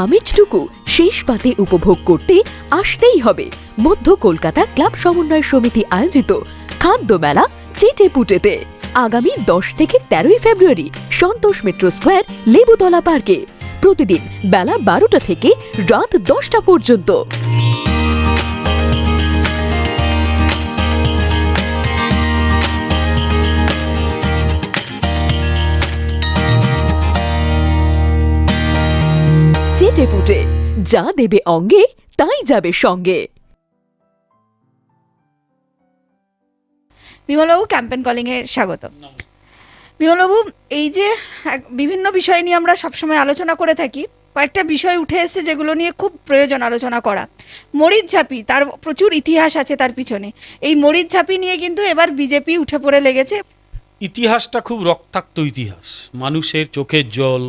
আমেজটুকু শেষ পাতে উপভোগ করতে আসতেই হবে মধ্য কলকাতা ক্লাব সমন্বয় সমিতি আয়োজিত খাদ্য মেলা চিটেপুটেতে আগামী 10 থেকে 13 ফেব্রুয়ারি সন্তোষ মেট্রো স্কোয়ার লেবুতলা পার্কে প্রতিদিন বেলা 12টা থেকে রাত 10টা পর্যন্ত। চেটেপুটে যা দেবে অঙ্গে তাই যাবে সঙ্গে। বিমলবাবু ক্যাম্পেন কলিংয়ে স্বাগত। বিমলবাবু, এই যে বিভিন্ন বিষয় নিয়ে আমরা সবসময় আলোচনা করে থাকি, কয়েকটা বিষয় উঠে এসেছে যেগুলো নিয়ে খুব প্রয়োজন আলোচনা করা। মরিচঝাঁপি, তার প্রচুর ইতিহাস আছে তার পিছনে। এই মরিচঝাঁপি নিয়ে কিন্তু এবার বিজেপি উঠে পড়ে লেগেছে। ইতিহাসটা খুব রক্তাক্ত ইতিহাস, মানুষের চোখের জল,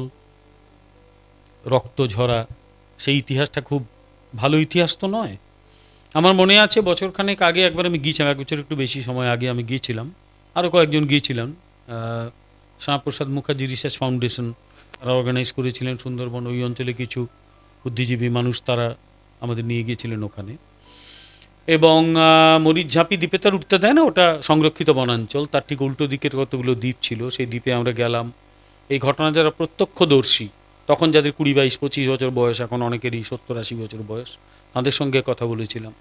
রক্ত ঝরা, সেই ইতিহাসটা খুব ভালো ইতিহাস তো নয়। আমার মনে আছে বছরখানেক আগে একবার আমি গিয়েছিলাম, 1 বছর একটু বেশি সময় আগে আমি গিয়েছিলাম, আরও কয়েকজন গিয়েছিলাম। শ্যামাপ্রসাদ মুখার্জি রিসার্চ ফাউন্ডেশন তারা অর্গানাইজ করেছিলেন সুন্দরবন, ওই অঞ্চলে কিছু বুদ্ধিজীবী মানুষ তারা আমাদের নিয়ে গিয়েছিলেন ওখানে। এবং মরিচঝাঁপি দ্বীপে তার উঠতে দেয় না, ওটা সংরক্ষিত বনাঞ্চল, তার ঠিক উল্টো দিকের কতগুলো দ্বীপ ছিল, সেই দ্বীপে আমরা গেলাম। এই ঘটনা যারা প্রত্যক্ষদর্শী, তখন যাদের 20, 22, 25 বছর বয়স, এখন অনেকেরই 70, 80 বছর বয়স, তাদের সঙ্গে কথা বলেছিলাম।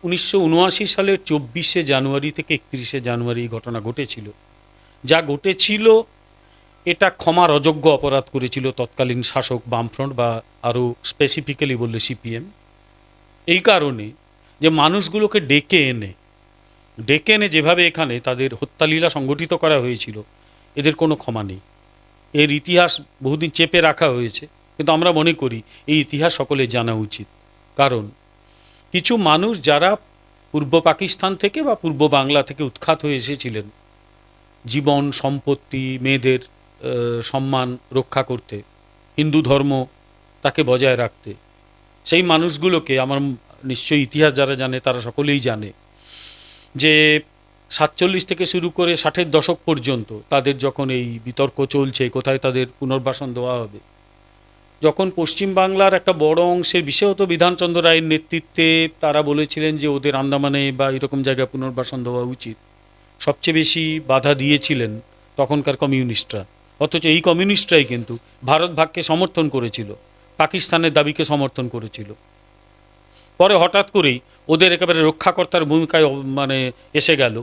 1979 সালের 24শে জানুয়ারি থেকে 31শে জানুয়ারি এই ঘটনা ঘটেছিল। যা ঘটেছিল এটা ক্ষমার অযোগ্য অপরাধ করেছিল তৎকালীন শাসক বামফ্রন্ট, বা আরও স্পেসিফিক্যালি বললে সিপিএম। এই কারণে যে মানুষগুলোকে ডেকে এনে যেভাবে এখানে তাদের হত্যালীলা সংগঠিত করা হয়েছিল, এদের কোনো ক্ষমা নেই। এর ইতিহাস বহুদিন চেপে রাখা হয়েছে, কিন্তু আমরা মনে করি এই ইতিহাস সকলের জানা উচিত। কারণ কিছু মানুষ যারা পূর্ব পাকিস্তান থেকে বা পূর্ব বাংলা থেকে উৎখাত হয়ে এসেছিলেন জীবন, সম্পত্তি, মেয়েদের সম্মান রক্ষা করতে, হিন্দু ধর্ম তাকে বজায় রাখতে, সেই মানুষগুলোকে আমার নিশ্চয়ই ইতিহাস যারা জানে তারা সকলেই জানে যে 47 থেকে শুরু করে 60-এর দশক পর্যন্ত তাদের যখন এই বিতর্ক চলছে কোথায় তাদের পুনর্বাসন দেওয়া হবে, যখন পশ্চিমবাংলার একটা বড় অংশের, বিশেষত বিধানচন্দ্র রায়ের নেতৃত্বে তারা বলেছিলেন যে ওদের আন্দামানে বা এরকম জায়গায় পুনর্বাসন দেওয়া উচিত, সবচেয়ে বেশি বাধা দিয়েছিলেন তখনকার কমিউনিস্টরা। অথচ এই কমিউনিস্টরাই কিন্তু ভারত ভাগকে সমর্থন করেছিল, পাকিস্তানের দাবিকে সমর্থন করেছিল। পরে হঠাৎ করেই ওদের একেবারে রক্ষাকর্তার ভূমিকায় এসে গেল,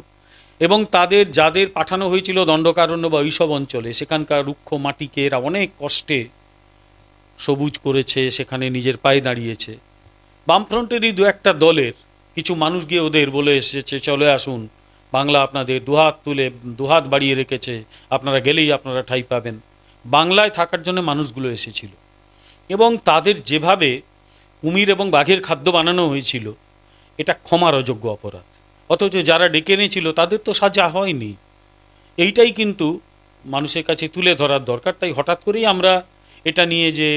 এবং তাদের যাদের পাঠানো হয়েছিল দণ্ডকারণ্য বা ওইসব অঞ্চলে, সেখানকার রুক্ষ মাটিকে এরা অনেক কষ্টে সবুজ করেছে, সেখানে নিজের পায়ে দাঁড়িয়েছে। বামফ্রন্টেরই 2-1টা দলের কিছু মানুষ গিয়ে ওদের বলে এসেছে, চলে আসুন, বাংলা আপনাদের দুহাত বাড়িয়ে রেখেছে, আপনারা গেলেই আপনারা ঠাঁই পাবেন। বাংলায় থাকার জন্য মানুষগুলো এসেছিল, এবং তাদের যেভাবে কুমির এবং বাঘের খাদ্য বানানো হয়েছিল, এটা ক্ষমার অযোগ্য অপরাধ। অথচ যারা ডেকে এনেছিল তাদের তো সাজা হয়নি। এইটাই কিন্তু মানুষের কাছে তুলে ধরার দরকার। তাই হঠাৎ করেই আমরা এটা নিয়ে যে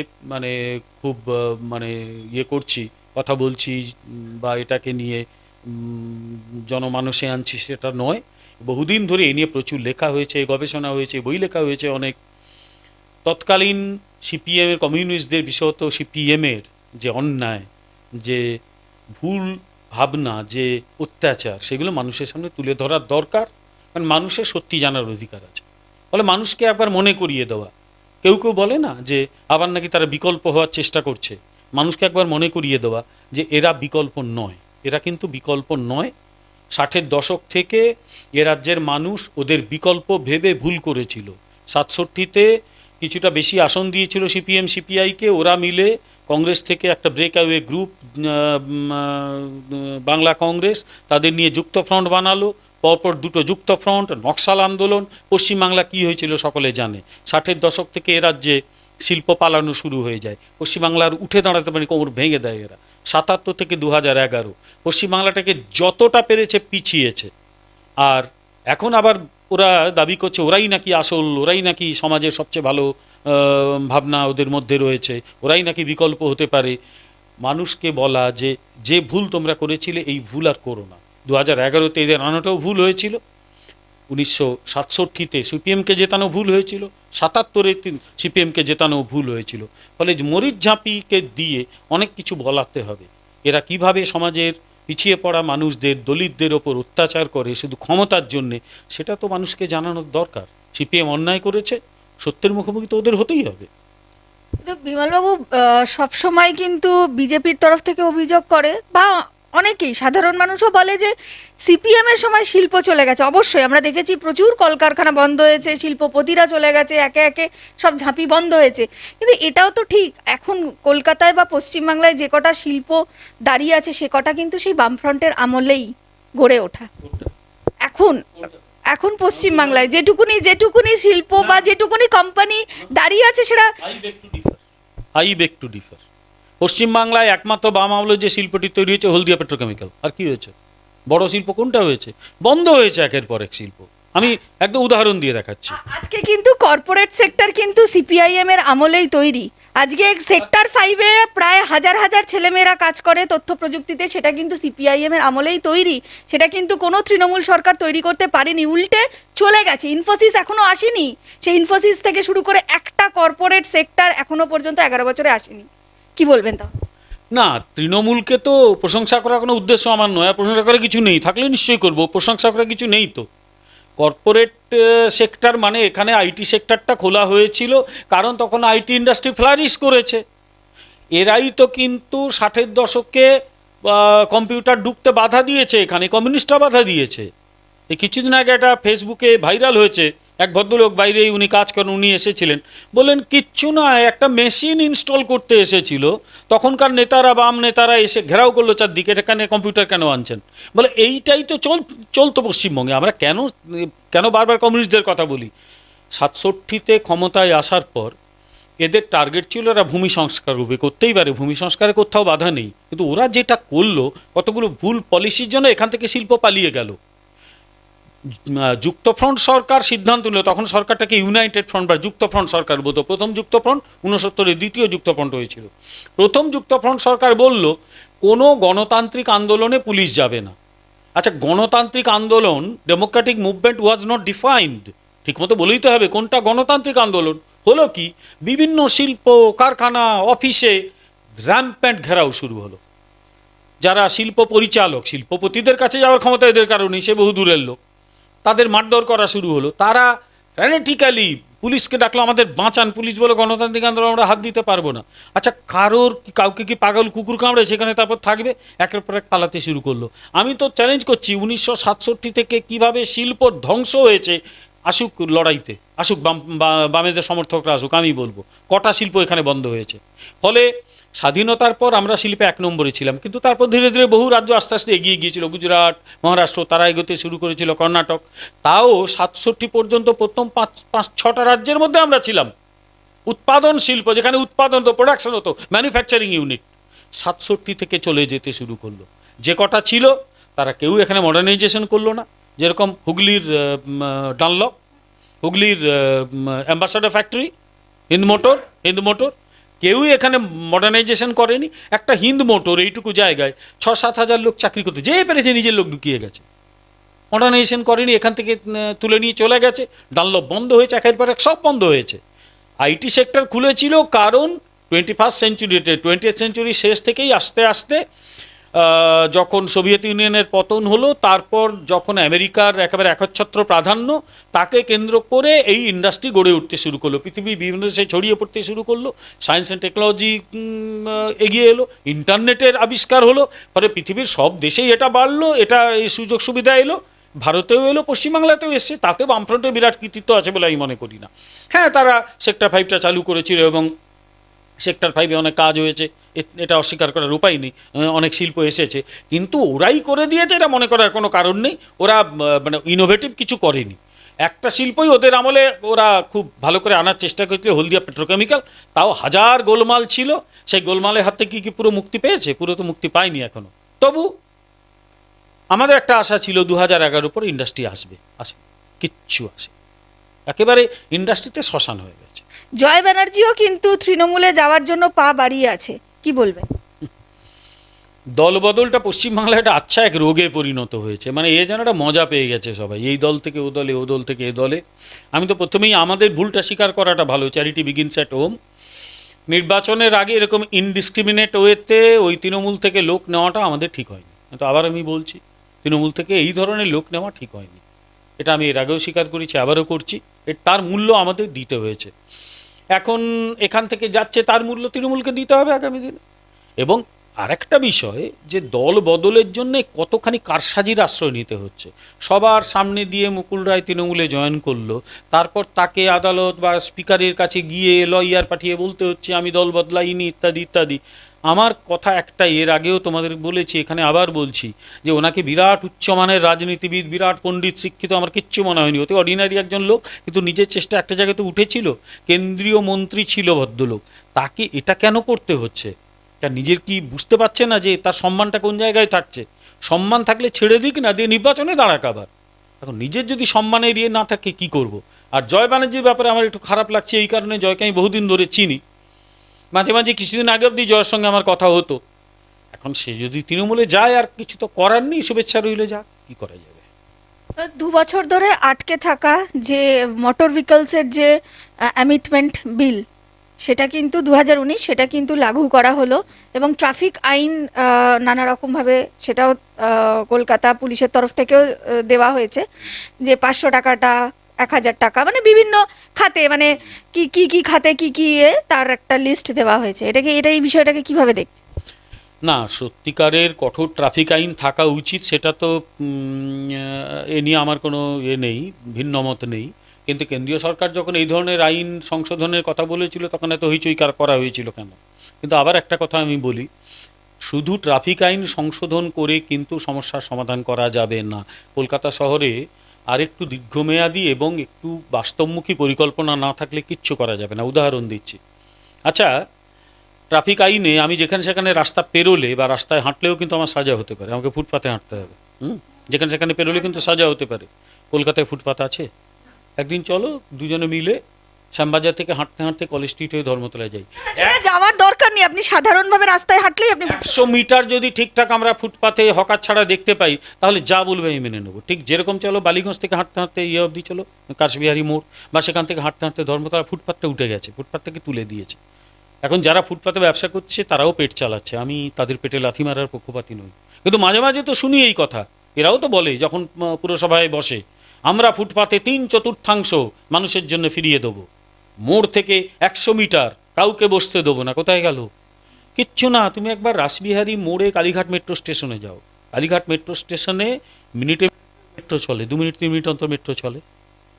খুব করছি, কথা বলছি, বা এটাকে নিয়ে জনমানসে আনছি, সেটা নয়। বহুদিন ধরে এ নিয়ে প্রচুর লেখা হয়েছে, গবেষণা হয়েছে, বই লেখা হয়েছে অনেক। তৎকালীন সিপিএমের, কমিউনিস্টদের, বিশেষত সিপিএমের যে অন্যায়, যে ভুল ভাবনা, যে অত্যাচার, সেগুলো মানুষের সামনে তুলে ধরার দরকার। কারণ মানুষের সত্যি জানার অধিকার আছে। ফলে মানুষকে একবার মনে করিয়ে দেওয়া, কেউ বলে না যে আবার নাকি তারা বিকল্প হওয়ার চেষ্টা করছে, মানুষকে একবার মনে করিয়ে দেওয়া যে এরা বিকল্প নয়, এরা কিন্তু বিকল্প নয়। 60-এর দশক থেকে এ রাজ্যের মানুষ ওদের বিকল্প ভেবে ভুল করেছিল। 67-তে কিছুটা বেশি আসন দিয়েছিল সিপিএম সিপিআইকে, ওরা মিলে কংগ্রেস থেকে একটা ব্রেকঅ্যাওয়ে গ্রুপ, বাংলা কংগ্রেস, তাদের নিয়ে যুক্ত ফ্রন্ট বানালো। পরপর 2টো যুক্ত ফ্রন্ট, নকশাল আন্দোলন। পশ্চিমবাংলা কী হয়েছিল সকলে জানে। 60-এর দশক থেকে এ রাজ্যে শিল্প পালানো শুরু হয়ে যায়, পশ্চিমবাংলার উঠে দাঁড়াতে পারে, কোমর ভেঙে দেয় এরা। 77 থেকে 2011 পশ্চিমবাংলাটাকে যতটা পেরেছে পিছিয়েছে। আর এখন আবার ওরা দাবি করছে ওরাই নাকি আসল, ওরাই নাকি সমাজের সবচেয়ে ভালো ভাবনা ওদের মধ্যে রয়েছে, ওরাই নাকি বিকল্প হতে পারে। মানুষকে বলা যে ভুল তোমরা করেছিলে, এই ভুল আর করো না। 2011-তে এদের আনাটাও ভুল হয়েছিল, 1967-তে সিপিএমকে জেতানো ভুল হয়েছিল, 77-এ সিপিএমকে জেতানো ভুল হয়েছিল। ফলে মরিচ ঝাঁপিকে দিয়ে অনেক কিছু বলাতে হবে। এরা কিভাবে সমাজের পিছিয়ে পড়া মানুষদের, দলিতদের ওপর অত্যাচার করে শুধু ক্ষমতার জন্যে, সেটা তো মানুষকে জানানোর দরকার। সিপিএম অন্যায় করেছে, সত্যের মুখোমুখি তো ওদের হতেই হবে। বিমলবাবু সবসময় কিন্তু বিজেপির তরফ থেকে অভিযোগ করে, বা অনেকেই সাধারণ মানুষও বলে যে সিপিএম এর সময় শিল্প চলে গেছে। অবশ্যই আমরা দেখেছি প্রচুর কলকারখানা বন্ধ হয়েছে, শিল্পপতিরা চলে গেছে, একে একে সব ঝাঁপি বন্ধ হয়েছে। কিন্তু এটাও তো ঠিক, এখন কলকাতায় বা পশ্চিমবাংলায় যে কটা শিল্প দাঁড়িয়ে আছে সে কটা কিন্তু সেই বামফ্রন্টের আমলেই গড়ে ওঠা। এখন এখন পশ্চিমবাংলায় যেটুকুনি শিল্প বা যেটুকুনি কোম্পানি দাঁড়িয়ে আছে সেটা আই বেক টু ডিফার। পশ্চিমবাংলায় একমাত্র বাম আমলের যে শিল্পটি তৈরি হয়েছে হলদিয়া পেট্রোকেমিক্যাল। আর কি হয়েছে? বড় শিল্প কোনটা হয়েছে? বন্ধ হয়েছে একের পর এক শিল্প। আমি একদম উদাহরণ দিয়ে দেখাচ্ছি। আজকে কিন্তু কর্পোরেট সেক্টর কিন্তু সিপিআইএম এর আমলেই তৈরি। আজকে সেক্টর 5-এ প্রায় হাজার হাজার ছেলেমেয়েরা কাজ করে তথ্য প্রযুক্তিতে, সেটা কিন্তু সিপিআইএম এর আমলেই তৈরি। সেটা কিন্তু কোনো তৃণমূল সরকার তৈরি করতে পারেনি, উল্টে চলে গেছে। ইনফোসিস এখনো আসেনি, সেই ইনফোসিস থেকে শুরু করে একটা কর্পোরেট সেক্টর এখনো পর্যন্ত 11 বছরে আসেনি। কি বলবেন তা? না, তৃণমূলকে তো প্রশংসা করার কোনো উদ্দেশ্য আমার নয়। প্রশংসা করার কিছু নেই, থাকলে নিশ্চয়ই করব। প্রশংসা করার কিছু নেই তো। কর্পোরেট সেক্টর মানে এখানে আইটি সেক্টরটা খোলা হয়েছিল, কারণ তখন আইটি ইন্ডাস্ট্রি ফ্লারিশ করেছে। এরাই তো কিন্তু 60-এর দশকে কম্পিউটার ঢুকতে বাধা দিয়েছে, এখানে কমিউনিস্টরা বাধা দিয়েছে। এই কিছুদিন আগে একটা ফেসবুকে ভাইরাল হয়েছে, এক ভদ্রলোক বাইরেই উনি কাজ করেন, উনি এসেছিলেন, বললেন কিচ্ছু নয়, একটা মেশিন ইনস্টল করতে এসেছিল। তখনকার নেতারা, বাম নেতারা এসে ঘেরাও করলো চারদিকে, এখানে কম্পিউটার কেন আনছেন? বলে এইটাই তো চলতো পশ্চিমবঙ্গে। আমরা কেন বারবার কমিউনিস্টদের কথা বলি? 67-তে ক্ষমতায় আসার পর এদের টার্গেট ছিল এরা ভূমি সংস্কার করবে, করতেই পারে, ভূমি সংস্কারে কোথাও বাধা নেই। কিন্তু ওরা যেটা করলো, কতগুলো ভুল পলিসির জন্য এখান থেকে শিল্প পালিয়ে গেল। যুক্তফ্রন্ট সরকার সিদ্ধান্ত নিল, তখন সরকারটাকে ইউনাইটেড ফ্রন্ট বা যুক্তফ্রন্ট সরকার বলতো। প্রথম যুক্তফ্রন্ট 69-এ, দ্বিতীয় যুক্তফ্রন্ট হয়েছিল। প্রথম যুক্তফ্রন্ট সরকার বলল কোনো গণতান্ত্রিক আন্দোলনে পুলিশ যাবে না। আচ্ছা, গণতান্ত্রিক আন্দোলন, Democratic movement was not defined. ঠিকমতো বলেই তো হবে কোনটা গণতান্ত্রিক আন্দোলন। হলো কি, বিভিন্ন শিল্প কারখানা অফিসে র্যাম্প্যান্ট ঘেরাও শুরু হলো। যারা শিল্প পরিচালক, শিল্পপতিদের কাছে যাওয়ার ক্ষমতা এদের কারণেই, সে বহু দূরের লোক, তাদের মারধর করা শুরু হলো। তারা ফ্যানেটিক্যালি পুলিশকে ডাকলো, আমাদের বাঁচান। পুলিশ বলে গণতান্ত্রিক আন্দোলন আমরা হাত দিতে পারবো না। আচ্ছা, কাউকে কি পাগল কুকুর কামড়ে সেখানে তারপর থাকবে? একের পর এক পালাতে শুরু করলো। আমি তো চ্যালেঞ্জ করছি, 1967 থেকে কিভাবে শিল্প ধ্বংস হয়েছে, আসুক লড়াইতে, আসুক বামেদের সমর্থকরা আসুক, আমি বলবো কটা শিল্প এখানে বন্ধ হয়েছে। ফলে স্বাধীনতার পর আমরা শিল্পে 1 নম্বরে ছিলাম, কিন্তু তারপর ধীরে ধীরে বহু রাজ্য আস্তে আস্তে এগিয়ে গিয়েছিল। গুজরাট, মহারাষ্ট্র, তারা এগোতে শুরু করেছিল, কর্ণাটক। তাও 67 পর্যন্ত প্রথম 5-6টা রাজ্যের মধ্যে আমরা ছিলাম। উৎপাদন শিল্প, যেখানে উৎপাদন হতো, প্রোডাকশন হতো, ম্যানুফ্যাকচারিং ইউনিট 67 থেকে চলে যেতে শুরু করলো। যে কটা ছিল তারা কেউ এখানে মডার্নাইজেশন করলো না। যেরকম হুগলির ডানলপ, হুগলির অ্যাম্বাসাডার ফ্যাক্টরি, হিন্দ মোটর, কেউই এখানে মডার্নাইজেশন করেনি। একটা হিন্দ মোটর এইটুকু জায়গায় 6-7 হাজার লোক চাকরি করতে, যে পেরেছে নিজের লোক ঢুকিয়ে গেছে। মডার্নাইজেশন করেনি, এখান থেকে তুলে নিয়ে চলে গেছে। ডানলপ বন্ধ হয়েছে, একের পর এক সব বন্ধ হয়েছে। আইটি সেক্টর খুলেছিল কারণ 21st সেঞ্চুরিতে, 20th সেঞ্চুরি শেষ থেকেই আস্তে আস্তে যখন সোভিয়েত ইউনিয়নের পতন হলো, তারপর যখন আমেরিকার একেবারে একচ্ছত্র প্রাধান্য, তাকে কেন্দ্র করে এই ইন্ডাস্ট্রি গড়ে উঠতে শুরু করলো, পৃথিবীর বিভিন্ন দেশে ছড়িয়ে পড়তে শুরু করলো। সায়েন্স অ্যান্ড টেকনোলজি এগিয়ে এলো, ইন্টারনেটের আবিষ্কার হলো, ফলে পৃথিবীর সব দেশেই এটা বাড়লো, এটা এই সুযোগ সুবিধা এলো, ভারতেও এলো, পশ্চিমবাংলাতেও এসছে। তাতে বামফ্রন্টের বিরাট কৃতিত্ব আছে বলে আমি মনে করি না। হ্যাঁ, তারা সেক্টর 5টা চালু করেছিল এবং সেক্টর 5-এ অনেক কাজ হয়েছে, এটা অস্বীকার করার উপায় নেই, অনেক শিল্প এসেছে। কিন্তু ওরাই করে দিয়েছে, এটা মনে করার কোনো কারণ নেই। ওরা মানে ইনোভেটিভ কিছু করেনি। একটা শিল্পই ওদের আমলে ওরা খুব ভালো করে আনার চেষ্টা করেছিল, হলদিয়া পেট্রোকেমিক্যাল। তাও হাজার গোলমাল ছিল, সেই গোলমালের হাত থেকে কি পুরো মুক্তি পেয়েছে? পুরো তো মুক্তি পায়নি এখনো। তবু আমাদের একটা আশা ছিল 2011 পর ইন্ডাস্ট্রি আসবে, কিচ্ছু আসে, একেবারে ইন্ডাস্ট্রিতে শ্মশান হয়ে গেছে। জয় ব্যানার্জিও কিন্তু তৃণমূলে যাওয়ার জন্য পা বাড়িয়ে আছে, কি বলবেন? দলবদলটা পশ্চিমবাংলায় একটা আচ্ছা এক রোগে পরিণত হয়েছে, মানে এ যেন একটা মজা পেয়ে গেছে সবাই, এই দল থেকে ও দলে, ও দল থেকে এ দলে। আমি তো প্রথমেই আমাদের ভুলটা স্বীকার করাটা ভালো, চ্যারিটি বিগিনস অ্যাট হোম। নির্বাচনের আগে এরকম ইনডিসক্রিমিনেট ওয়েতে ওই তৃণমূল থেকে লোক নেওয়াটা আমাদের ঠিক হয়নি। তো আবার আমি বলছি, তৃণমূল থেকে এই ধরনের লোক নেওয়া ঠিক হয়নি। এটা আমি এর আগেও স্বীকার করেছি, আবারও করছি। তার মূল্য আমাদের দিতে হয়েছে। এখন এখান থেকে যাচ্ছে, তার মূল্য তৃণমূলকে দিতে হবে আগামী দিনে। এবং আরেকটা বিষয় যে দল বদলের জন্য কতখানি কারসাজির আশ্রয় নিতে হচ্ছে। সবার সামনে দিয়ে মুকুল রায় তৃণমূলে জয়েন করলো, তারপর তাকে আদালত বা স্পিকারের কাছে গিয়ে লয়ার পাঠিয়ে বলতে হচ্ছে আমি দল বদলাইনি, ইত্যাদি ইত্যাদি। আমার কথা একটা, এর আগেও তোমাদের বলেছি, এখানে আবার বলছি, যে ওনাকে বিরাট উচ্চমানের রাজনীতিবিদ, বিরাট পণ্ডিত, শিক্ষিত আমার কিচ্ছু মনে হয়নি। অতি অর্ডিনারি একজন লোক, কিন্তু নিজের চেষ্টা একটা জায়গাতে উঠেছিল, কেন্দ্রীয় মন্ত্রী ছিল ভদ্রলোক। তাকে এটা কেন করতে হচ্ছে? তার নিজের কি বুঝতে পারছে না যে তার সম্মানটা কোন জায়গায় থাকছে? সম্মান থাকলে ছেড়ে দিক না, দিয়ে নির্বাচনে দাঁড়াক আবার। এখন নিজের যদি সম্মানের ইয়ে না থাকে কি করব? আর জয় ব্যানার্জির ব্যাপারে আমার একটু খারাপ লাগছে এই কারণে, জয়কে আমি বহুদিন ধরে চিনি, মাঝে মাঝে কিছুদিন আগে অবধি জয়ের সঙ্গে আমার কথা হতো। এখন সে যদি তৃণমূলে যায়, আর কিছু তো করার নেই, শুভেচ্ছা রইলে যাক, কি করা যাবে। 2 বছর ধরে আটকে থাকা যে মোটর ভেহিকলসের যে অ্যামিটমেন্ট বিল, সেটা কিন্তু 2019 সেটা কিন্তু লাগু করা হলো, এবং ট্রাফিক আইন নানা রকমভাবে সেটাও কলকাতা পুলিশের তরফ থেকেও দেওয়া হয়েছে, যে 500 টাকাটা 1000 টাকা, মানে বিভিন্ন খাতে, মানে কি কি কি খাতে কি কি তার একটা লিস্ট দেওয়া হয়েছে। এই বিষয়টাকে কিভাবে দেখছেন? না, সত্যিকারের কঠোর ট্রাফিক আইন থাকা উচিত, সেটা তো এ নিয়ে আমার কোনো নেই, ভিন্ন মত নেই। কিন্তু কেন্দ্রীয় সরকার যখন এই ধরনের আইন সংশোধনের কথা বলেছিল, তখন এত হইচই করা হয়েছিল কেন? কিন্তু আবার একটা কথা আমি বলি, শুধু ট্রাফিক আইন সংশোধন করে কিন্তু সমস্যার সমাধান করা যাবে না। কলকাতা শহরে আরেকটু দীর্ঘমেয়াদী এবং একটু বাস্তবমুখী পরিকল্পনা না থাকলে কিচ্ছু করা যাবে না। উদাহরণ দিচ্ছি, আচ্ছা, ট্রাফিক আইনে আমি যেখানে সেখানে রাস্তা পেরোলে বা রাস্তায় হাঁটলেও কিন্তু আমার সাজা হতে পারে, আমাকে ফুটপাতে হাঁটতে হবে। যেখানে সেখানে পেরোলে কিন্তু সাজা হতে পারে। কলকাতায় ফুটপাত আছে? একদিন চলো দুজনে মিলে শ্যামবাজার থেকে হাঁটতে হাঁটতে কলেজ স্ট্রিট হয়ে ধর্মতলায় যাই। সেটা যাওয়ার দরকার নেই, আপনি সাধারণভাবে রাস্তায় হাঁটলেই আপনি 100 মিটার যদি ঠিকঠাক আমরা ফুটপাতে হকার ছাড়া দেখতে পাই, তাহলে যা বলবে আমি মেনে নেবো। ঠিক যেরকম চলো বালিগঞ্জ থেকে হাঁটতে হাঁটতে ইয়ে অবধি চলো কাশবিহারি মোড়, বা সেখান থেকে হাঁটতে হাঁটতে ধর্মতলা, ফুটপাতটা উঠে গেছে, ফুটপাতটাকে তুলে দিয়েছে। এখন যারা ফুটপাতে ব্যবসা করছে তারাও পেট চালাচ্ছে, আমি তাদের পেটে লাথি মারার পক্ষপাতী নই। কিন্তু মাঝে মাঝে তো শুনি এই কথা, এরাও তো বলে যখন পুরসভায় বসে, আমরা ফুটপাতে 3/4 মানুষের জন্য ফিরিয়ে দেবো, মোড় থেকে 100 মিটার কাউকে বসতে দেবো না। কোথায় গেল? কিচ্ছু না। তুমি একবার রাসবিহারী মোড়ে কালীঘাট মেট্রো স্টেশনে যাও, কালীঘাট মেট্রো স্টেশনে মিনিটে মেট্রো চলে, 2 মিনিট 3 মিনিট অন্তর মেট্রো চলে,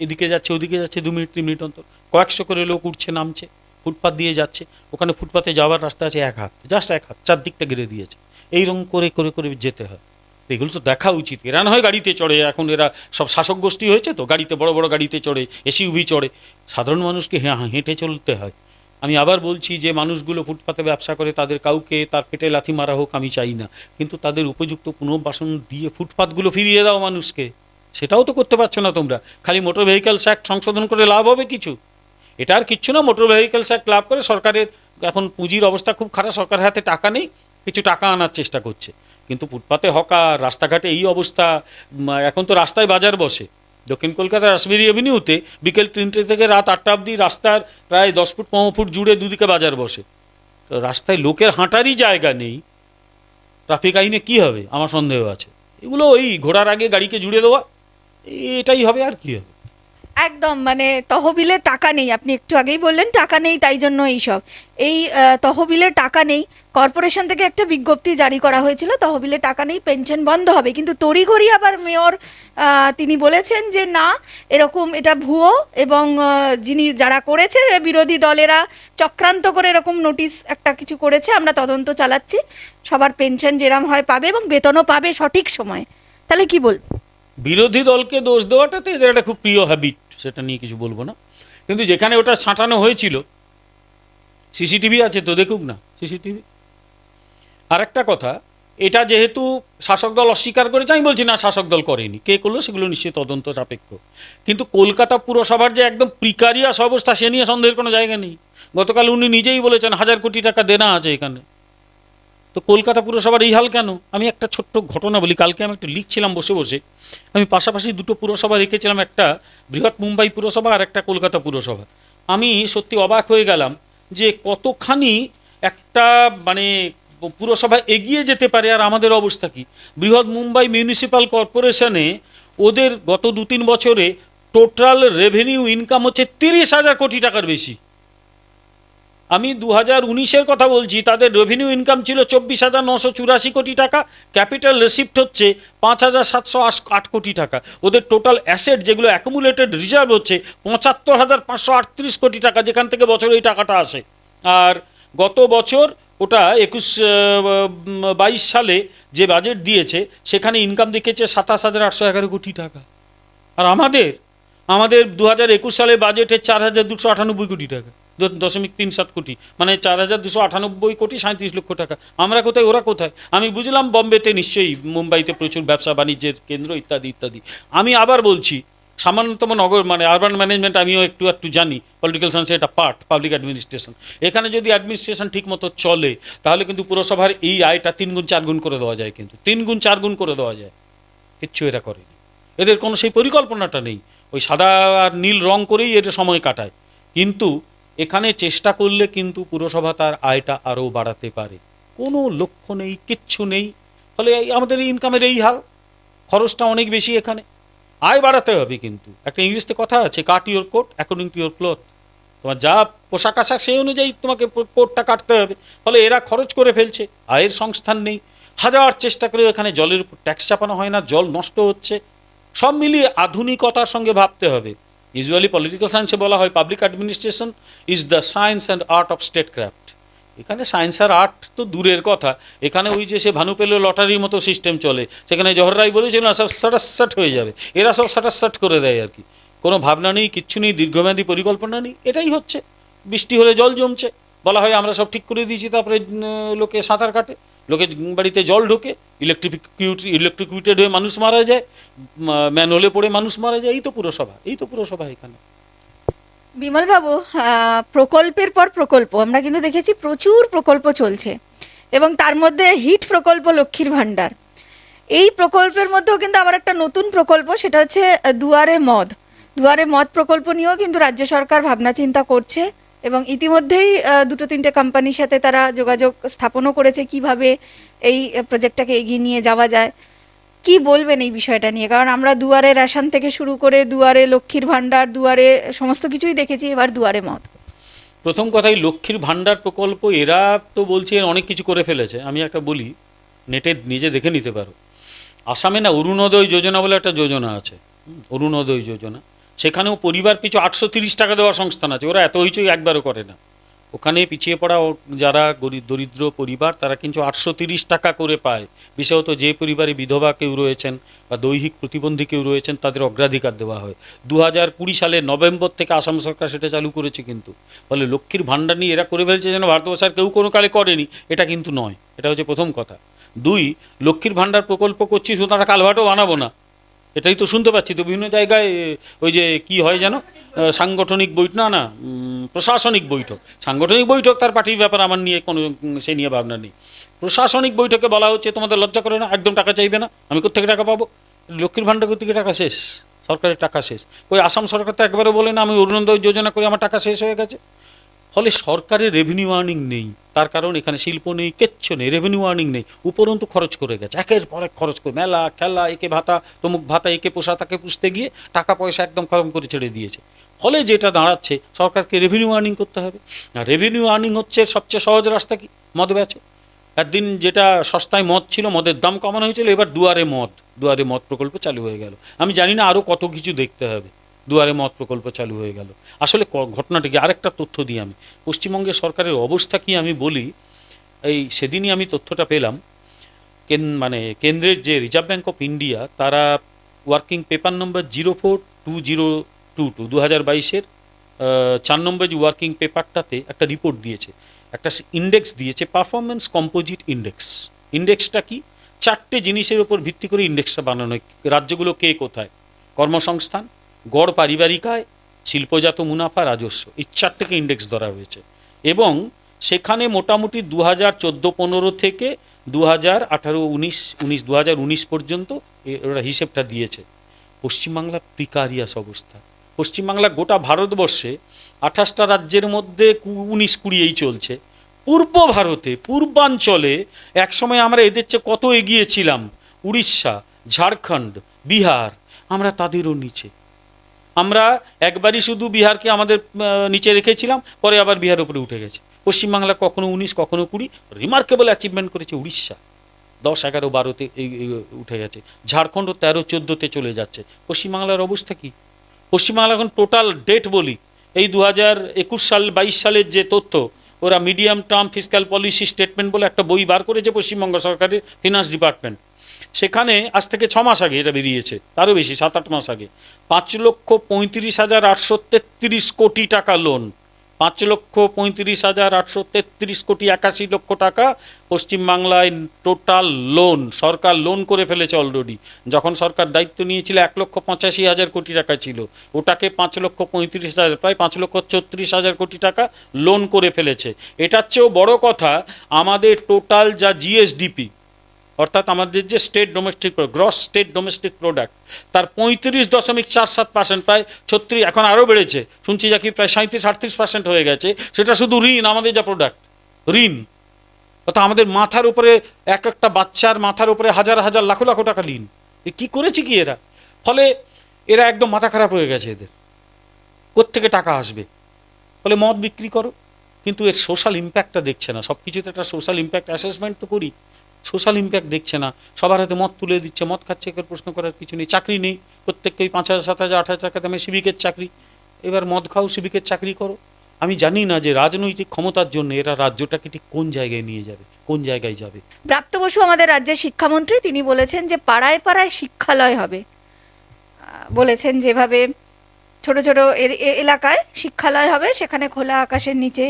এদিকে যাচ্ছে ওদিকে যাচ্ছে, 2 মিনিট 3 মিনিট অন্তর কয়েকশো করে লোক উঠছে নামছে, ফুটপাত দিয়ে যাচ্ছে। ওখানে ফুটপাতে যাওয়ার রাস্তা আছে 1 হাত, জাস্ট 1 হাত, চারদিকটা ঘিরে দিয়েছে। এইরকম করে করে করে যেতে হয়। এগুলো তো দেখা উচিত। এরা না হয় গাড়িতে চড়ে, এখন এরা সব শাসক গোষ্ঠী হয়েছে তো, গাড়িতে বড় বড় গাড়িতে চড়ে, এসইউভি চড়ে, সাধারণ মানুষকে হেঁটে চলতে হয়। আমি আবার বলছি যে মানুষগুলো ফুটপাতে ব্যবসা করে, তাদের কাউকে তার পেটে লাথি মারা হোক আমি চাই না, কিন্তু তাদের উপযুক্ত পুনর্বাসন দিয়ে ফুটপাতগুলো ফিরিয়ে দাও মানুষকে। সেটাও তো করতে পারছো না তোমরা। খালি মোটর ভেহিকলস অ্যাক্ট সংশোধন করে লাভ হবে কিছু? এটা আর কিচ্ছু না। মোটর ভেহিকলস অ্যাক্ট লাভ করে সরকারের এখন পুঁজির অবস্থা খুব খারাপ, সরকারের হাতে টাকা নেই, কিছু টাকা আনার চেষ্টা করছে। কিন্তু ফুটপাতে হকার, রাস্তাঘাটে এই অবস্থা। এখন তো রাস্তায় বাজার বসে, দক্ষিণ কলকাতার রাসবেরি অ্যাভিনিউতে বিকেল 3টে থেকে রাত 8টা অবধি রাস্তার প্রায় 10 ফুট 15 ফুট জুড়ে দুদিকে বাজার বসে। তো রাস্তায় লোকের হাঁটারই জায়গা নেই, ট্রাফিক আইনে কি হবে আমার সন্দেহ আছে। এগুলো ওই ঘোড়ার আগে গাড়িকে জুড়ে দেওয়া, এটাই হবে, আর কি হবে। একদম, মানে তহবিলে টাকা নেই, আপনি একটু আগেই বললেন টাকা নেই, তাই জন্য এইসব তহবিলে টাকা নেই। কর্পোরেশন থেকে একটা বিজ্ঞপ্তি জারি করা হয়েছিল, তহবিলে টাকা নেই, পেনশন বন্ধ হবে, কিন্তু তড়িঘড়ি আবার মেয়র তিনি বলেছেন যে না, এরকম এটা ভুয়ো, এবং যারা করেছে বিরোধী দলেরা চক্রান্ত করে এরকম নোটিশ একটা কিছু করেছে, আমরা তদন্ত চালাচ্ছি, সবার পেনশন যেরকম হয় পাবে এবং বেতনও পাবে সঠিক সময়ে। তাহলে কি বলবো? বিরোধী দলকে দোষ দেওয়াটাতে এদের একটা খুব প্রিয় হ্যাবিট, সেটা নিয়ে কিছু বলবো না। কিন্তু যেখানে ওটা ছাঁটানো হয়েছিল, সিসিটিভি আছে তো, দেখুক না সিসিটিভি। আর একটা কথা, এটা যেহেতু শাসক দল অস্বীকার করেছে, আমি বলছি না শাসক দল করেনি, কে করলো সেগুলো নিশ্চয়ই তদন্ত সাপেক্ষ। কিন্তু কলকাতা পুরসভার যে একদম প্রিকারিয়াস অবস্থা, সে নিয়ে সন্দেহের কোনো জায়গা নেই। গতকাল উনি নিজেই বলেছেন 1000 কোটি টাকা দেনা আছে এখানে। তো তো কলকাতা পুরসভার এই হাল কেন? আমি একটা ছোট্ট ঘটনা বলি। কালকে আমি একটু লিখছিলাম বসে বসে, আমি পাশাপাশি দুটো পুরসভা রেখেছিলাম, একটা বৃহৎ মুম্বাই পুরসভা আর একটা কলকাতা পুরসভা। আমি সত্যি অবাক হয়ে গেলাম যে কতখানি একটা মানে পুরসভা এগিয়ে যেতে পারে আর আমাদের অবস্থা কি। বৃহৎ মুম্বাই মিউনিসিপ্যাল কর্পোরেশনে ওদের গত 2-3 বছরে টোটাল রেভিনিউ ইনকাম হচ্ছে 30,000 কোটি টাকার বেশি। আমি 2019-এর কথা বলছি, তাদের রেভিনিউ ইনকাম ছিল 24,984 কোটি টাকা, ক্যাপিটাল রিসিপ্ট হচ্ছে 5,708 কোটি টাকা। ওদের টোটাল অ্যাসেট যেগুলো অ্যাকুমুলেটেড রিজার্ভ হচ্ছে 75,538 কোটি টাকা, যেখান থেকে বছরে এই টাকাটা আসে। আর গত বছর ওটা 21-22 সালে যে বাজেট দিয়েছে সেখানে ইনকাম দেখিয়েছে 27,811 কোটি টাকা। আর আমাদের 2021 সালে বাজেটে 4,298 কোটি টাকা, 0.37 কোটি, মানে 4,298 কোটি 37 লক্ষ টাকা। আমরা কোথায়, ওরা কোথায়? আমি বুঝলাম বম্বেতে নিশ্চয়ই, মুম্বাইতে প্রচুর ব্যবসা বাণিজ্যের কেন্দ্র ইত্যাদি ইত্যাদি। আমি আবার বলছি, সামান্যতম নগর মানে আরবান ম্যানেজমেন্ট আমিও একটু জানি, পলিটিক্যাল সায়েন্সের একটা পার্ট পাবলিক অ্যাডমিনিস্ট্রেশন। এখানে যদি অ্যাডমিনিস্ট্রেশন ঠিক মতো চলে তাহলে কিন্তু পুরসভার এই আয়টা 3 গুণ 4 গুণ করে দেওয়া যায়, কিন্তু 3 গুণ 4 গুণ করে দেওয়া যায়। কিচ্ছু এরা করেনি, এদের কোনো সেই পরিকল্পনাটা নেই। ওই সাদা আর নীল রং করেই এটা সময় কাটায়। কিন্তু এখানে চেষ্টা করলে কিন্তু পুরসভা তার আয়টা আরও বাড়াতে পারে। কোনো লক্ষ্য নেই, কিচ্ছু নেই, ফলে আমাদের ইনকামের এই হাল। খরচটা অনেক বেশি এখানে, আয় বাড়াতে হবে। কিন্তু একটা ইংলিশতে কথা আছে, cut your coat according to your cloth. তোমার যা পোশাক আশাক সেই অনুযায়ী তোমাকে কোটটা কাটতে হবে। ফলে এরা খরচ করে ফেলছে, আয়ের সংস্থান নেই। হাজার চেষ্টা করে এখানে জলের উপর ট্যাক্স চাপানো হয় না, জল নষ্ট হচ্ছে। সব মিলিয়ে আধুনিকতার সঙ্গে ভাবতে হবে। ইউজুয়ালি পলিটিক্যাল সায়েন্সে বলা হয় public administration is the science and art of state craft. এখানে সায়েন্স আর আর্ট তো দূরের কথা, এখানে ওই যে সে ভানু পেল লটারির মতো সিস্টেম চলে। সেখানে জওহর রায় বলেছিল না, সব সাটাসাট হয়ে যাবে, এরা সব সাটাসাট করে দেয় আর কি। কোনো ভাবনা নেই, কিচ্ছু নেই, দীর্ঘমেয়াদী পরিকল্পনা নেই। এটাই হচ্ছে, বৃষ্টি হলে জল জমছে, বলা হয় আমরা সব ঠিক করে দিয়েছি, তারপরে লোকে সাঁতার কাটে, লোকের বাড়িতে জল ঢোকে, ইলেকট্রিকিউটেড হয়ে মানুষ মারা যায়, ম্যানহোলে পড়ে মানুষ মারা যায়। এই তো পুরসভা এখানে। বিমলবাবু, প্রকল্পের পর প্রকল্প আমরা কিন্তু দেখেছি, প্রচুর প্রকল্প চলছে, এবং তার মধ্যে হিট প্রকল্প লক্ষ্মীর ভাণ্ডার। এই প্রকল্পের মধ্যেও কিন্তু আবার একটা নতুন প্রকল্প, সেটা হচ্ছে দুয়ারে মদ প্রকল্প নিয়েও কিন্তু রাজ্য সরকার ভাবনা চিন্তা করছে, এবং ইতিমধ্যেই 2-3টে কোম্পানির সাথে তারা যোগাযোগ স্থাপনও করেছে কিভাবে এই প্রজেক্টটাকে এগিয়ে নিয়ে যাওয়া যায়। কি বলবেন এই বিষয়টা নিয়ে? কারণ আমরা দুয়ারে রেশন থেকে শুরু করে দুয়ারে লক্ষ্মীর ভাণ্ডার, দুয়ারে সমস্ত কিছুই দেখেছি, এবার দুয়ারে মদ। প্রথম কথাই লক্ষ্মীর ভাণ্ডার প্রকল্প, এরা তো বলছে অনেক কিছু করে ফেলেছে। আমি একটা বলি, নেটে নিজে দেখে নিতে পারো। আসামে না অরুণোদয় যোজনা বলে একটা যোজনা আছে, অরুণোদয় যোজনা। সেখানেও পরিবার পিছু 830 টাকা দেওয়ার সংস্থান আছে। ওরা এত হইচই একবারও করে না। ওখানে পিছিয়ে পড়া যারা দরিদ্র পরিবার, তারা কিন্তু 830 টাকা করে পায়। বিশেষত যে পরিবারে বিধবা কেউ রয়েছেন বা দৈহিক প্রতিবন্ধী কেউ রয়েছেন, তাদের অগ্রাধিকার দেওয়া হয়। 2020 সালের নভেম্বর থেকে আসাম সরকার সেটা চালু করেছে। কিন্তু ফলে লক্ষ্মীর ভাণ্ডার নিয়ে এরা করে ফেলছে যেন ভারতবর্ষ আর কেউ কোনো কালে করেনি। এটা কিন্তু নয়, এটা হচ্ছে প্রথম কথা। 2, লক্ষ্মীর ভাণ্ডার প্রকল্প করছি শুধু তারা কালভার্টও বানাবো না, এটাই তো শুনতে পাচ্ছি তো বিভিন্ন জায়গায়। ওই যে কি হয় যেন, সাংগঠনিক বৈঠক না প্রশাসনিক বৈঠক। সাংগঠনিক বৈঠক তার পার্টির ব্যাপার, আমার নিয়ে কোনো সে নিয়ে ভাবনা নেই। প্রশাসনিক বৈঠকে বলা হচ্ছে তোমাদের লজ্জা করে না, একদম টাকা চাইবে না। আমি কোথেকে টাকা পাবো? লক্ষ্মীর ভাণ্ডার থেকে টাকা শেষ, সরকারের টাকা শেষ। ওই আসাম সরকার তো একবারে বলে না আমি অরুণোদয় যোজনা করে আমার টাকা শেষ হয়ে গেছে। ফলে সরকারের রেভিনিউ আর্নিং নেই, তার কারণ এখানে শিল্প নেই, কিচ্ছু নেই, রেভিনিউ আর্নিং নেই। উপরন্তু খরচ করে গেছে, একের পর এক খরচ করে, মেলা খেলা, একে ভাতা তমুক ভাতা, একে পোষা তাকে পুষতে গিয়ে টাকা পয়সা একদম খরম করে ছেড়ে দিয়েছে। ফলে যেটা দাঁড়াচ্ছে, সরকারকে রেভিনিউ আর্নিং করতে হবে। আর রেভিনিউ আর্নিং হচ্ছে সবচেয়ে সহজ রাস্তা কি? মদ বেচো। একদিন যেটা সস্তায় মদ ছিল, মদের দাম কমানো হয়েছিল, এবার দুয়ারে মদ প্রকল্প চালু হয়ে গেল। আমি জানি না আরও কত কিছু দেখতে হবে। দুয়ারে মদ প্রকল্প চালু হয়ে গেল। আসলে ঘটনাটা কি, আরেকটা তথ্য দিই আমি, পশ্চিমবঙ্গের সরকারের অবস্থা কি আমি বলি। এই সেদিনই আমি তথ্যটা পেলাম, কেন্দ্রের যে রিজার্ভ ব্যাঙ্ক অফ ইন্ডিয়া, তারা ওয়ার্কিং পেপার নম্বর 042022 2022-এর 4 নম্বর যে ওয়ার্কিং পেপারটাতে একটা রিপোর্ট দিয়েছে, একটা ইন্ডেক্স দিয়েছে, পারফরমেন্স কম্পোজিট ইন্ডেক্স। ইন্ডেক্সটা কি? 4টে জিনিসের উপর ভিত্তি করে ইন্ডেক্সটা বানানো হয়। রাজ্যগুলো কে কোথায়, কর্মসংস্থান, গড় পারিবারিক আয়, শিল্পজাত মুনাফা, রাজস্ব, এই 4টেকে ইন্ডেক্স ধরা হয়েছে। এবং সেখানে মোটামুটি 2014-15 থেকে 2019 পর্যন্ত ওরা হিসেবটা দিয়েছে। পশ্চিমবাংলা প্রিকারিয়াস অবস্থা। পশ্চিমবাংলা গোটা ভারতবর্ষে 28টা রাজ্যের মধ্যে 19-20 চলছে। পূর্ব ভারতে, পূর্বাঞ্চলে একসময় আমরা এদের চেয়ে কত এগিয়েছিলাম, উড়িষ্যা, ঝাড়খণ্ড, বিহার, আমরা তাদেরও নিচে। আমরা একবারই শুধু বিহারকে আমাদের নিচে রেখেছিলাম, পরে আবার বিহার উপরে উঠে গেছে। পশ্চিমবাংলা কখনো 19, কখনো 20, রিমার্কেবল অ্যাচিভমেন্ট করেছে উড়িষ্যা, 10, 11, 12তে উঠে গেছে। ঝাড়খণ্ড 13, 14তে চলে যাচ্ছে। পশ্চিমবাংলার অবস্থা কি? পশ্চিমবাংলা এখন টোটাল ডেট বলি, এই 2021 সাল 22 সালের যে তথ্য, ওরা medium term fiscal policy statement বলে একটা বই বার করেছে পশ্চিমবঙ্গ সরকারের ফিনান্স ডিপার্টমেন্ট। সেখানে আজ থেকে 6 মাস আগে এটা বেরিয়েছে, তারও বেশি, 7-8 মাস আগে, 5,35,833 কোটি টাকা লোন, 5,35,833 কোটি 81 লক্ষ টাকা পশ্চিমবাংলায় টোটাল লোন সরকার লোন করে ফেলেছে অলরেডি। যখন সরকার দায়িত্ব নিয়েছিল 1,85,000 কোটি টাকা ছিল, ওটাকে 5,35,000, প্রায় 5,34,000 কোটি টাকা লোন করে ফেলেছে। এটার চেয়েও বড় কথা, আমাদের টোটাল যা জিএসডিপি, অর্থাৎ আমাদের যে state domestic gross state domestic product, তার 35.47%, প্রায় 36, এখন আরও বেড়েছে শুনছি, যা কি প্রায় 37-38% হয়ে গেছে। সেটা শুধু ঋণ, আমাদের যা প্রোডাক্ট ঋণ, অর্থাৎ আমাদের মাথার উপরে, এক একটা বাচ্চার মাথার উপরে হাজার হাজার লাখ লাখ টাকা ঋণ। কী করেছে কি এরা? ফলে এরা একদম মাথা খারাপ হয়ে গেছে এদের, কোত্থেকে টাকা আসবে? ফলে মদ বিক্রি করো, কিন্তু এর সোশ্যাল ইম্প্যাক্টটা দেখছে না। সব কিছুতে একটা সোশ্যাল ইম্প্যাক্ট অ্যাসেসমেন্ট তো করি, সোশ্যাল ইম্প্যাক্ট দেখছে না। সবার হাতে মদ তুলে দিচ্ছে, মদ খাচ্ছে, এর প্রশ্ন করার কিছু নেই। চাকরি নেই, প্রত্যেককে 5,000, 7,000, 8,000 টাকা দামে সিভিকের চাকরি। এবার মদ খাও, সিভিকের চাকরি করো। আমি জানি না যে রাজনৈতিক ক্ষমতার জন্য এরা রাজ্যটাকে ঠিক কোন জায়গায় নিয়ে যাবে, কোন জায়গায় যাবে। প্রাপ্ত বসু আমাদের রাজ্যের শিক্ষামন্ত্রী, তিনি বলেছেন যে পাড়ায় পাড়ায় শিক্ষালয় হবে। বলেছেন যেভাবে ছোট ছোট এলাকায় শিক্ষালয় হবে, সেখানে খোলা আকাশের নিচে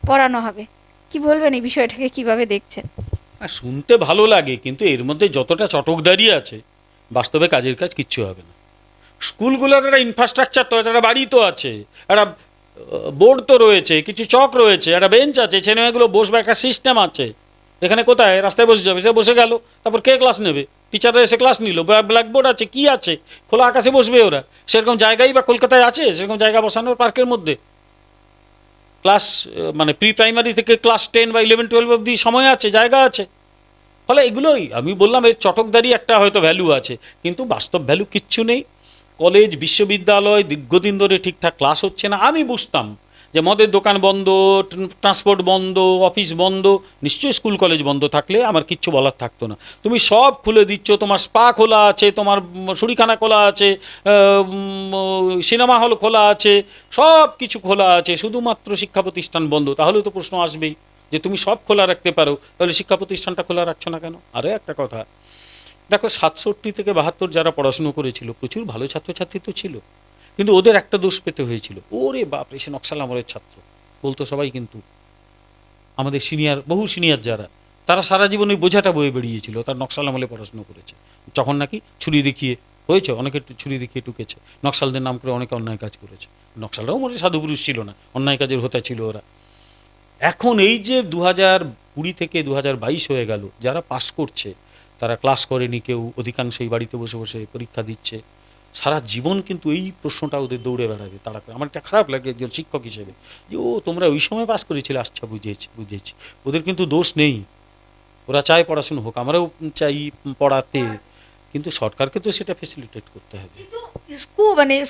পড়ানো হবে। কি বলবেন এই বিষয়টাকে, কিভাবে দেখছেন? শুনতে ভালো লাগে, কিন্তু এর মধ্যে যতটা চটকদারি আছে, বাস্তবে কাজের কাজ কিচ্ছু হবে না। স্কুলগুলোর একটা ইনফ্রাস্ট্রাকচার তো, একটা বাড়ি তো আছে, একটা বোর্ড তো রয়েছে, কিছু চক রয়েছে, একটা বেঞ্চ আছে, ছেলেমেয়েগুলো বসবে, একটা সিস্টেম আছে। এখানে কোথায় রাস্তায় বসে যাবে, সে বসে গেল, তারপর কে ক্লাস নেবে? টিচাররা এসে ক্লাস নিল, ব্ল্যাকবোর্ড আছে, কি আছে, খোলা আকাশে বসবে ওরা। সেরকম জায়গাই বা কলকাতায় আছে সেরকম জায়গা বসানোর পার্কের মধ্যে? ক্লাস মানে প্রি প্রাইমারি থেকে ক্লাস 10 বা 11, 12 অবধি সময় আছে, জায়গা আছে। ফলে এগুলোই আমি বললাম, এর চটকদারি একটা হয়তো ভ্যালু আছে, কিন্তু বাস্তব ভ্যালু কিচ্ছু নেই। কলেজ, বিশ্ববিদ্যালয় দীর্ঘদিন ধরে ঠিকঠাক ক্লাস হচ্ছে না। আমি বুঝতাম যে মদের দোকান বন্ধ, ট্রান্সপোর্ট বন্ধ, অফিস বন্ধ, নিশ্চয়ই স্কুল কলেজ বন্ধ থাকলে আমার কিচ্ছু বলার থাকতো না। তুমি সব খুলে দিচ্ছ, তোমার স্পা খোলা আছে, তোমার শুরিখানা খোলা আছে, সিনেমা হল খোলা আছে, সব কিছু খোলা আছে, শুধুমাত্র শিক্ষা প্রতিষ্ঠান বন্ধ। তাহলে তো প্রশ্ন আসবেই যে তুমি সব খোলা রাখতে পারো, তাহলে শিক্ষা প্রতিষ্ঠানটা খোলা রাখছো না কেন? আরে একটা কথা দেখো, 67 থেকে 72 যারা পড়াশুনো করেছিল, প্রচুর ভালো ছাত্রছাত্রী তো ছিল, কিন্তু ওদের একটা দোষ পেতে হয়েছিল, ওরে বাপরে সে নকশাল আমলের ছাত্র বলতো সবাই। কিন্তু আমাদের সিনিয়র, বহু সিনিয়র যারা, তারা সারা জীবন ওই বোঝাটা বয়ে বেরিয়েছিল, তার নকশাল আমলে পড়াশুনো করেছে। তখন নাকি ছুরি দেখিয়ে হয়েছে, অনেকে ছুরি দেখিয়ে টুকেছে, নকশালদের নাম করে অনেকে অন্যায় কাজ করেছে। নকশালরাও মনে সাধু পুরুষ ছিল না, অন্যায় কাজের হোতা ছিল ওরা। এখন এই যে 2020 থেকে 2022 হয়ে গেল, যারা পাস করছে তারা ক্লাস করেনি কেউ, অধিকাংশই বাড়িতে বসে বসে পরীক্ষা দিচ্ছে। সারা জীবন কিন্তু এই প্রশ্নটা ওদের দৌড়ে বেড়াবে তারা। আমার একটা খারাপ লাগে একজন শিক্ষক হিসেবে, যে ও তোমরা ওই সময় পাস করেছিলে, আচ্ছা বুঝেছি। ওদের কিন্তু দোষ নেই, ওরা চায় পড়াশুনো হোক, আমরাও চাই পড়াতে, কিন্তু সরকারকে তো সেটা ফেসিলিটেট করতে হবে।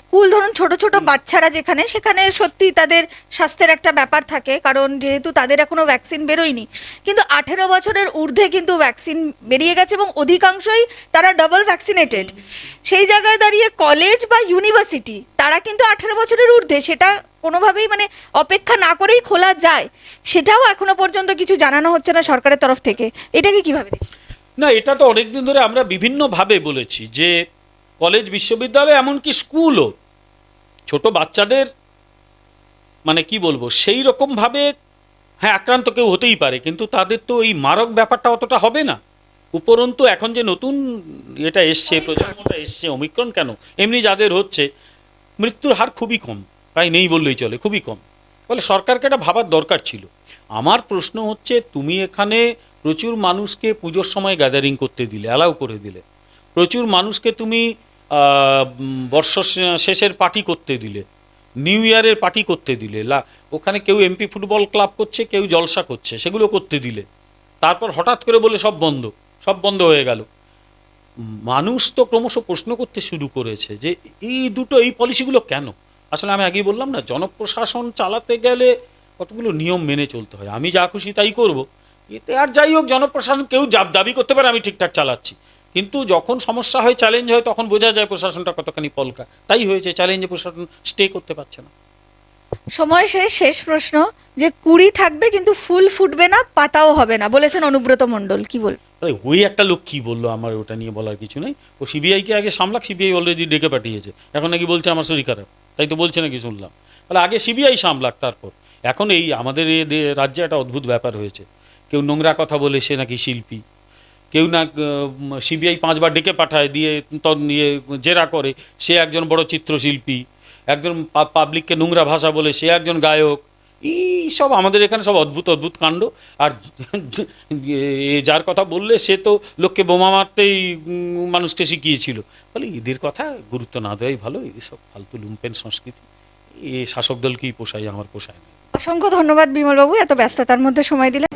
স্কুল ধরুন ছোট ছোট বাচ্চারা যেখানে, সেখানে সত্যি তাদের স্বাস্থ্যের একটা ব্যাপার থাকে, কারণ যেহেতু তাদের এখনো ভ্যাকসিন বেরোয়নি। কিন্তু 18 বছরের ঊর্ধ্বে কিন্তু ভ্যাকসিন বেরিয়ে গেছে এবং অধিকাংশই তারা ডাবল ভ্যাকসিনেটেড। সেই জায়গায় দাঁড়িয়ে কলেজ বা ইউনিভার্সিটি, তারা কিন্তু 18 বছরের ঊর্ধ্বে, সেটা কোনোভাবেই মানে অপেক্ষা না করেই খোলা যায়, সেটাও এখনো পর্যন্ত কিছু জানানো হচ্ছে না সরকারের তরফ থেকে। এটাকে কিভাবে দেখছেন? না, এটা তো অনেকদিন ধরে আমরা বিভিন্নভাবে বলেছি যে কলেজ, বিশ্ববিদ্যালয়, এমনকি স্কুলও ছোট বাচ্চাদের মানে কি বলবো, সেই রকমভাবে হ্যাঁ আক্রান্ত কেউ হতেই পারে, কিন্তু তাদের তো এই মারক ব্যাপারটা অতটা হবে না। উপরন্তু এখন যে নতুন এটা এসছে, প্রজন্মটা এসছে, ওমিক্রন কেন, এমনি যাদের হচ্ছে, মৃত্যুর হার খুবই কম, প্রায় নেই বললেই চলে, খুবই কম। ফলে সরকারকে এটা ভাবার দরকার ছিল। আমার প্রশ্ন হচ্ছে, তুমি এখানে প্রচুর মানুষকে পুজোর সময় গ্যাদারিং করতে দিলে, অ্যালাউ করে দিলে। প্রচুর মানুষকে তুমি বর্ষ শেষের পার্টি করতে দিলে, নিউ ইয়ারের পার্টি করতে দিলে। ওখানে কেউ এমপি ফুটবল ক্লাব করছে, কেউ জলসা করছে, সেগুলো করতে দিলে। তারপর হঠাৎ করে বলে সব বন্ধ হয়ে গেল। মানুষ তো ক্রমশ প্রশ্ন করতে শুরু করেছে যে এই পলিসিগুলো কেন। আসলে আমি আগেই বললাম না, জনপ্রশাসন চালাতে গেলে কতগুলো নিয়ম মেনে চলতে হয়। আমি যা খুশি তাই করব, এতে আর যাই হোক জনপ্রশাসন কেউ দাবি করতে পারে আমি ঠিকঠাক চালাচ্ছি, কিন্তু যখন সমস্যা হয়, চ্যালেঞ্জ হয়, তখন বোঝা যায় প্রশাসনটা কতখানি পলকা। তাই হয়েছে, চ্যালেঞ্জে প্রশাসন স্টে করতে পারছে না। সময় শেষ প্রশ্ন, যে কুড়ি থাকবে কিন্তু ফুল ফুটবে না, পাতাও হবে না বলেছেন অনুব্রত মণ্ডল, কি বল? আরে ওই একটা লোক কি বললো, আমার ওটা নিয়ে বলার কিছু নেই। ও সিবিআইকে আগে সামলাক, সিবিআই অলরেডি ডেকে পাঠিয়েছে, এখন নাকি বলছে আমার শরীর খারাপ, তাই তো বলছে নাকি শুনলাম। তাহলে আগে সিবিআই সামলাক, তারপর। এখন এই আমাদের রাজ্যে একটা অদ্ভুত ব্যাপার হয়েছে, কেউ নোংরা কথা বলে সে নাকি শিল্পী, কেউ না সিবিআই 5 বার ডেকে পাঠায়, দিয়ে নিয়ে জেরা করে সে একজন বড় চিত্রশিল্পী, একজন পাবলিককে নোংরা ভাষা বলে সে একজন গায়ক। এই সব আমাদের এখানে সব অদ্ভুত অদ্ভুত কাণ্ড। আর যার কথা বললে সে তো লোককে বোমা মারতেই মানুষকে শিখিয়েছিল। বলে এদের কথা গুরুত্ব না দেওয়াই ভালো, এই সব ফালতু লুম্পেন সংস্কৃতি শাসক দলকেই পোষায়, আমার পোষায় না। অসংখ্য ধন্যবাদ বিমলবাবু, এত ব্যস্ততার মধ্যে সময় দিলেন।